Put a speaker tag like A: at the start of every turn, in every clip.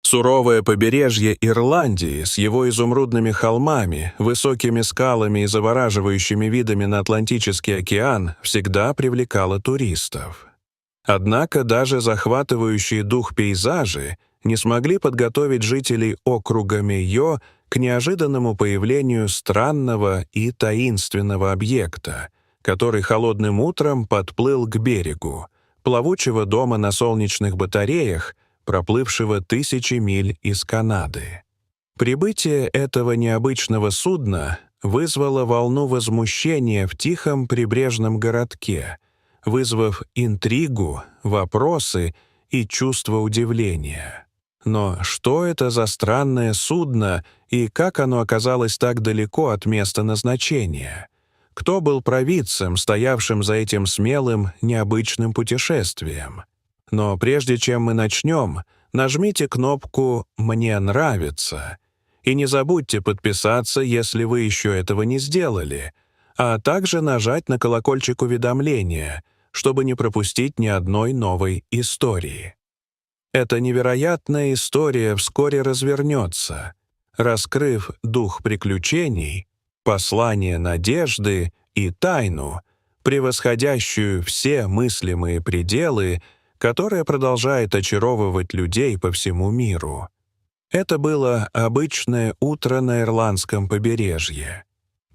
A: Суровое побережье Ирландии с его изумрудными холмами, высокими скалами и завораживающими видами на Атлантический океан всегда привлекало туристов. Однако даже захватывающие дух пейзажи не смогли подготовить жителей округа Мейо к неожиданному появлению странного и таинственного объекта, который холодным утром подплыл к берегу, плавучего дома на солнечных батареях, проплывшего тысячи миль из Канады. Прибытие этого необычного судна вызвало волну возмущения в тихом прибрежном городке, вызвав интригу, вопросы и чувство удивления. Но что это за странное судно и как оно оказалось так далеко от места назначения? Кто был провидцем, стоявшим за этим смелым, необычным путешествием? Но прежде чем мы начнем, нажмите кнопку «Мне нравится» и не забудьте подписаться, если вы еще этого не сделали, а также нажать на колокольчик уведомления, чтобы не пропустить ни одной новой истории. Эта невероятная история вскоре развернется, раскрыв дух приключений, послание надежды и тайну, превосходящую все мыслимые пределы, которая продолжает очаровывать людей по всему миру. Это было обычное утро на ирландском побережье.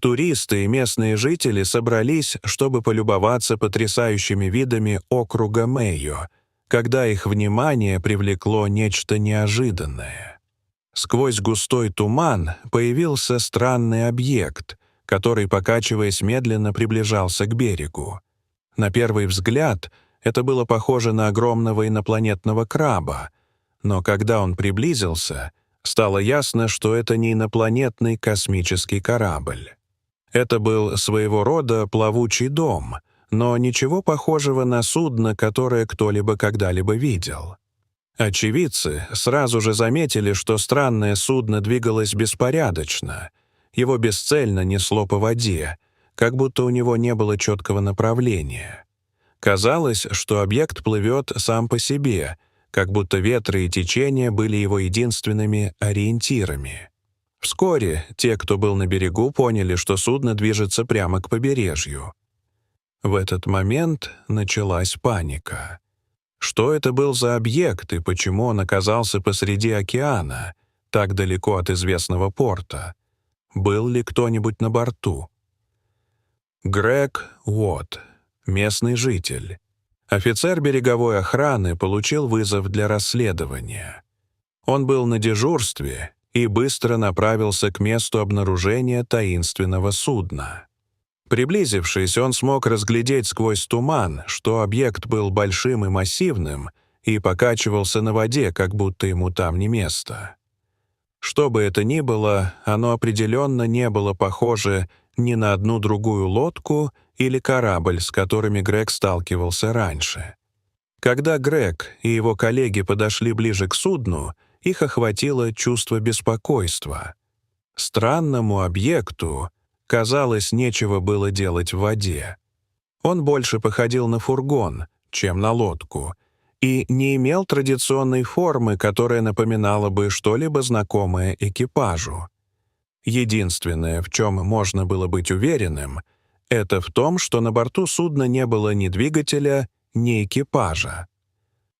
A: Туристы и местные жители собрались, чтобы полюбоваться потрясающими видами округа Мейо, когда их внимание привлекло нечто неожиданное. Сквозь густой туман появился странный объект, который, покачиваясь, медленно приближался к берегу. На первый взгляд — это было похоже на огромного инопланетного краба, но когда он приблизился, стало ясно, что это не инопланетный космический корабль. Это был своего рода плавучий дом, но ничего похожего на судно, которое кто-либо когда-либо видел. Очевидцы сразу же заметили, что странное судно двигалось беспорядочно, его бесцельно несло по воде, как будто у него не было четкого направления. Казалось, что объект плывет сам по себе, как будто ветры и течения были его единственными ориентирами. Вскоре те, кто был на берегу, поняли, что судно движется прямо к побережью. В этот момент началась паника. Что это был за объект и почему он оказался посреди океана, так далеко от известного порта? Был ли кто-нибудь на борту? Грег Уотт, местный житель. Офицер береговой охраны получил вызов для расследования. Он был на дежурстве и быстро направился к месту обнаружения таинственного судна. Приблизившись, он смог разглядеть сквозь туман, что объект был большим и массивным и покачивался на воде, как будто ему там не место. Что бы это ни было, оно определенно не было похоже ни на одну другую лодку или корабль, с которыми Грег сталкивался раньше. Когда Грег и его коллеги подошли ближе к судну, их охватило чувство беспокойства. Странному объекту, казалось, нечего было делать в воде. Он больше походил на фургон, чем на лодку, и не имел традиционной формы, которая напоминала бы что-либо знакомое экипажу. Единственное, в чем можно было быть уверенным, это в том, что на борту судна не было ни двигателя, ни экипажа.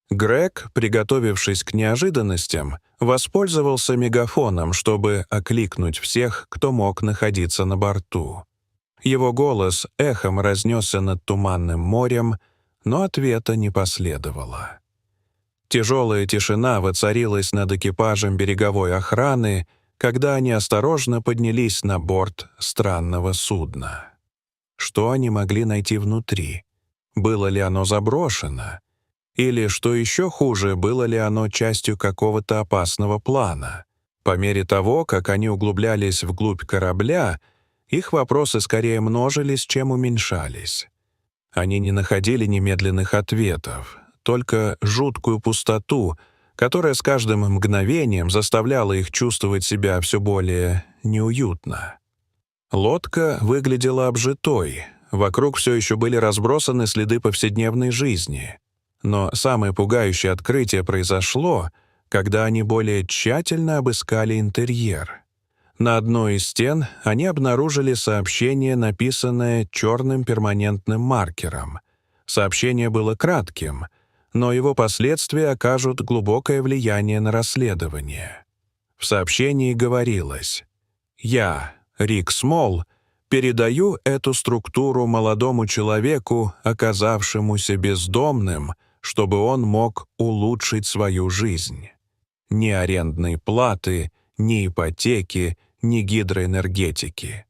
A: Грег, приготовившись к неожиданностям, воспользовался мегафоном, чтобы окликнуть всех, кто мог находиться на борту. Его голос эхом разнесся над туманным морем, но ответа не последовало. Тяжелая тишина воцарилась над экипажем береговой охраны, когда они осторожно поднялись на борт странного судна. Что они могли найти внутри? Было ли оно заброшено? Или, что еще хуже, было ли оно частью какого-то опасного плана? По мере того, как они углублялись вглубь корабля, их вопросы скорее множились, чем уменьшались. Они не находили немедленных ответов, только жуткую пустоту, которая с каждым мгновением заставляла их чувствовать себя все более неуютно. Лодка выглядела обжитой, вокруг все еще были разбросаны следы повседневной жизни. Но самое пугающее открытие произошло, когда они более тщательно обыскали интерьер. На одной из стен они обнаружили сообщение, написанное черным перманентным маркером. Сообщение было кратким, но его последствия окажут глубокое влияние на расследование. В сообщении говорилось: «Я, Рик Смол, передаю эту структуру молодому человеку, оказавшемуся бездомным, чтобы он мог улучшить свою жизнь. Ни арендной платы, ни ипотеки, ни гидроэнергетики».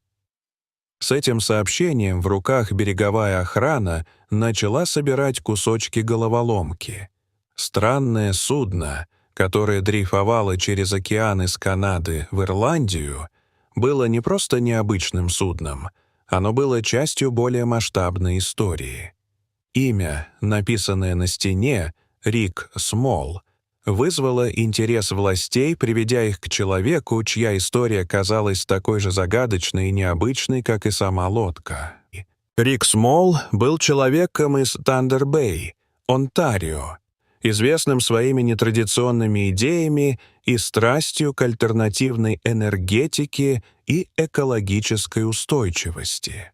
A: С этим сообщением в руках береговая охрана начала собирать кусочки головоломки. Странное судно, которое дрейфовало через океан из Канады в Ирландию, было не просто необычным судном, оно было частью более масштабной истории. Имя, написанное на стене, Рик Смол, вызвало интерес властей, приведя их к человеку, чья история казалась такой же загадочной и необычной, как и сама лодка. Рик Смол был человеком из Тандер-Бэй, Онтарио, известным своими нетрадиционными идеями и страстью к альтернативной энергетике и экологической устойчивости.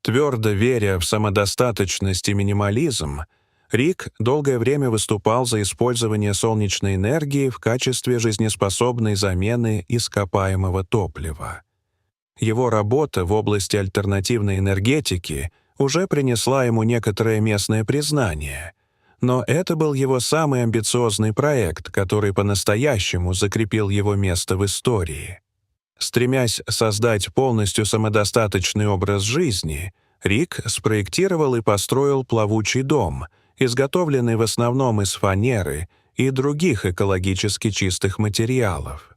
A: Твердо веря в самодостаточность и минимализм, Рик долгое время выступал за использование солнечной энергии в качестве жизнеспособной замены ископаемого топлива. Его работа в области альтернативной энергетики уже принесла ему некоторое местное признание, но это был его самый амбициозный проект, который по-настоящему закрепил его место в истории. Стремясь создать полностью самодостаточный образ жизни, Рик спроектировал и построил плавучий дом, изготовленный в основном из фанеры и других экологически чистых материалов.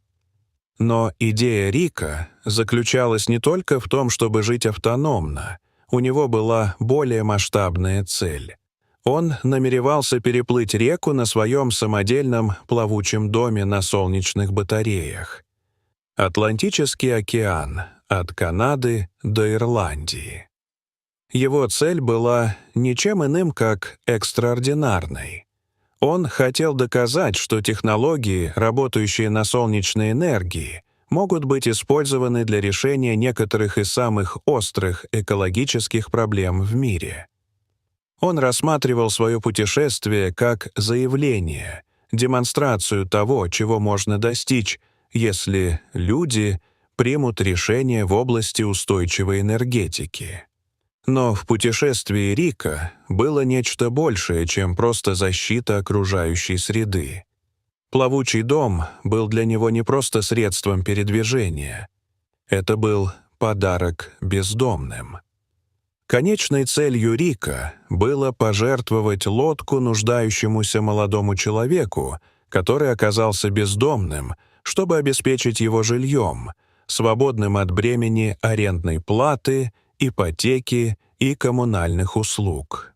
A: Но идея Рика заключалась не только в том, чтобы жить автономно. У него была более масштабная цель. Он намеревался переплыть реку на своем самодельном плавучем доме на солнечных батареях. Атлантический океан от Канады до Ирландии. Его цель была ничем иным, как экстраординарной. Он хотел доказать, что технологии, работающие на солнечной энергии, могут быть использованы для решения некоторых из самых острых экологических проблем в мире. Он рассматривал свое путешествие как заявление, демонстрацию того, чего можно достичь, если люди примут решения в области устойчивой энергетики. Но в путешествии Рика было нечто большее, чем просто защита окружающей среды. Плавучий дом был для него не просто средством передвижения. Это был подарок бездомным. Конечной целью Рика было пожертвовать лодку нуждающемуся молодому человеку, который оказался бездомным, чтобы обеспечить его жильем, свободным от бремени арендной платы, ипотеки и коммунальных услуг.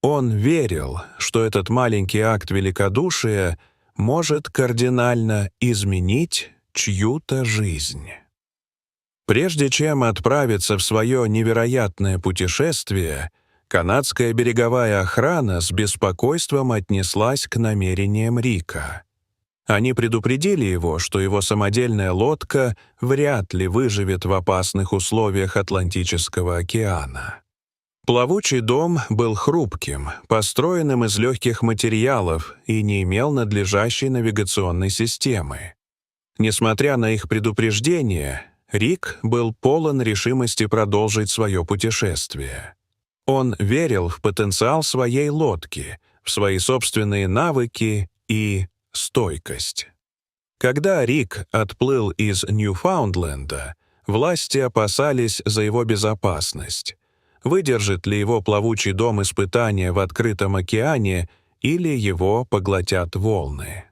A: Он верил, что этот маленький акт великодушия может кардинально изменить чью-то жизнь. Прежде чем отправиться в свое невероятное путешествие, канадская береговая охрана с беспокойством отнеслась к намерениям Рика. Они предупредили его, что его самодельная лодка вряд ли выживет в опасных условиях Атлантического океана. Плавучий дом был хрупким, построенным из легких материалов и не имел надлежащей навигационной системы. Несмотря на их предупреждения, Рик был полон решимости продолжить свое путешествие. Он верил в потенциал своей лодки, в свои собственные навыки и стойкость. Когда Рик отплыл из Ньюфаундленда, власти опасались за его безопасность. Выдержит ли его плавучий дом испытания в открытом океане или его поглотят волны?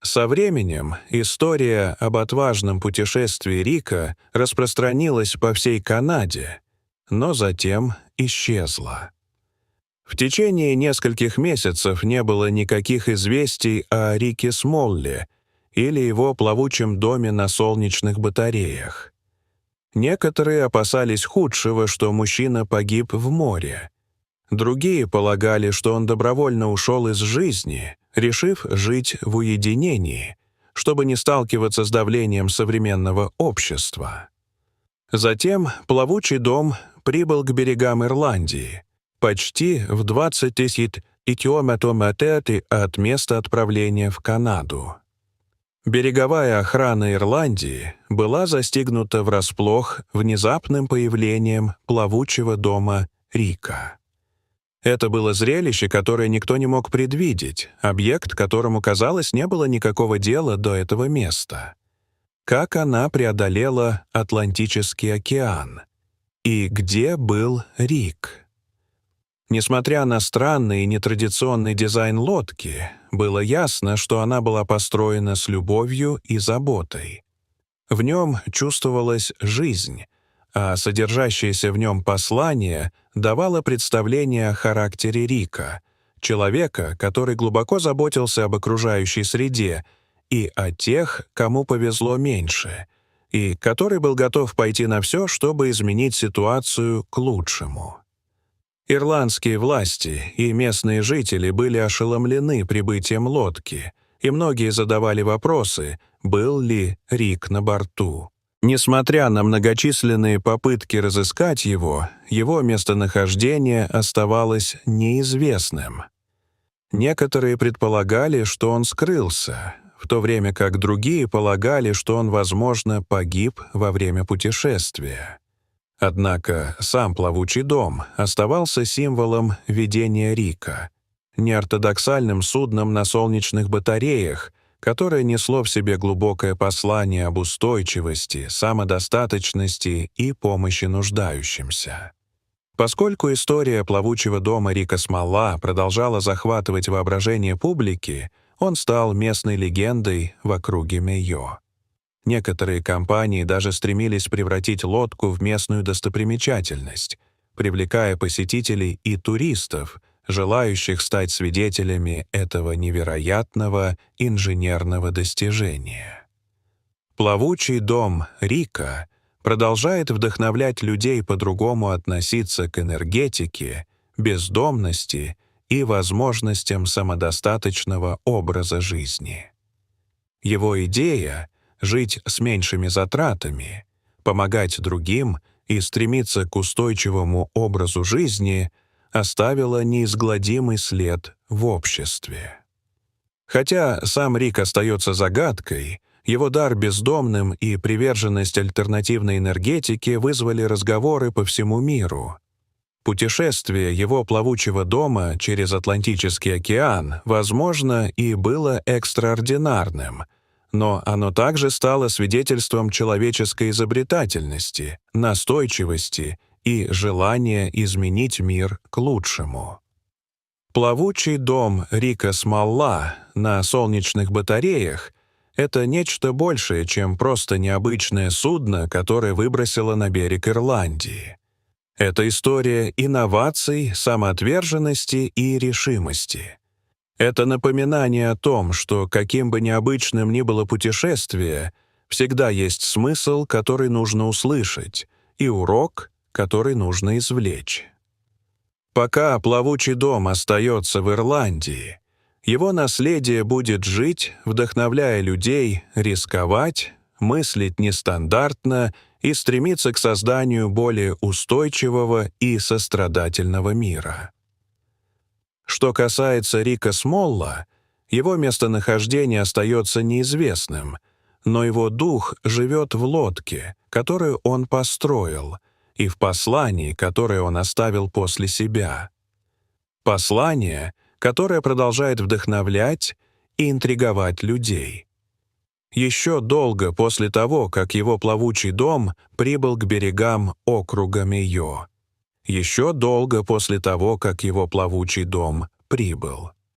A: Со временем история об отважном путешествии Рика распространилась по всей Канаде, но затем исчезла. В течение нескольких месяцев не было никаких известий о Рике Смолле или его плавучем доме на солнечных батареях. Некоторые опасались худшего, что мужчина погиб в море. Другие полагали, что он добровольно ушел из жизни, решив жить в уединении, чтобы не сталкиваться с давлением современного общества. Затем плавучий дом прибыл к берегам Ирландии, почти в 20 тысяч километров от места отправления в Канаду. Береговая охрана Ирландии была застигнута врасплох внезапным появлением плавучего дома Рика. Это было зрелище, которое никто не мог предвидеть, объект, которому, казалось, не было никакого дела до этого места. Как она преодолела Атлантический океан? И где был Рик? Несмотря на странный и нетрадиционный дизайн лодки, было ясно, что она была построена с любовью и заботой. В нем чувствовалась жизнь, а содержащееся в нем послание давало представление о характере Рика, человека, который глубоко заботился об окружающей среде, и о тех, кому повезло меньше, и который был готов пойти на все, чтобы изменить ситуацию к лучшему. Ирландские власти и местные жители были ошеломлены прибытием лодки, и многие задавали вопросы, был ли Рик на борту. Несмотря на многочисленные попытки разыскать его местонахождение оставалось неизвестным. Некоторые предполагали, что он скрылся, в то время как другие полагали, что он, возможно, погиб во время путешествия. Однако сам плавучий дом оставался символом видения Рика, неортодоксальным судном на солнечных батареях, которое несло в себе глубокое послание об устойчивости, самодостаточности и помощи нуждающимся. Поскольку история плавучего дома Рика Смолла продолжала захватывать воображение публики, он стал местной легендой в округе Мейо. Некоторые компании даже стремились превратить лодку в местную достопримечательность, привлекая посетителей и туристов, желающих стать свидетелями этого невероятного инженерного достижения. Плавучий дом Рика продолжает вдохновлять людей по-другому относиться к энергетике, бездомности и возможностям самодостаточного образа жизни. Его идея — жить с меньшими затратами, помогать другим и стремиться к устойчивому образу жизни оставила неизгладимый след в обществе. Хотя сам Рик остается загадкой, его дар бездомным и приверженность альтернативной энергетике вызвали разговоры по всему миру. Путешествие его плавучего дома через Атлантический океан, возможно, и было экстраординарным, но оно также стало свидетельством человеческой изобретательности, настойчивости и желания изменить мир к лучшему. Плавучий дом Рика Смолла на солнечных батареях — это нечто большее, чем просто необычное судно, которое выбросило на берег Ирландии. Это история инноваций, самоотверженности и решимости. Это напоминание о том, что каким бы необычным ни было путешествие, всегда есть смысл, который нужно услышать, и урок, который нужно извлечь. Пока плавучий дом остается в Ирландии, его наследие будет жить, вдохновляя людей рисковать, мыслить нестандартно и стремиться к созданию более устойчивого и сострадательного мира. Что касается Рика Смолла, его местонахождение остается неизвестным, но его дух живет в лодке, которую он построил, и в послании, которое он оставил после себя. Послание, которое продолжает вдохновлять и интриговать людей. Еще долго после того, как его плавучий дом прибыл к берегам округа Мейо. Еще долго после того, как его плавучий дом прибыл.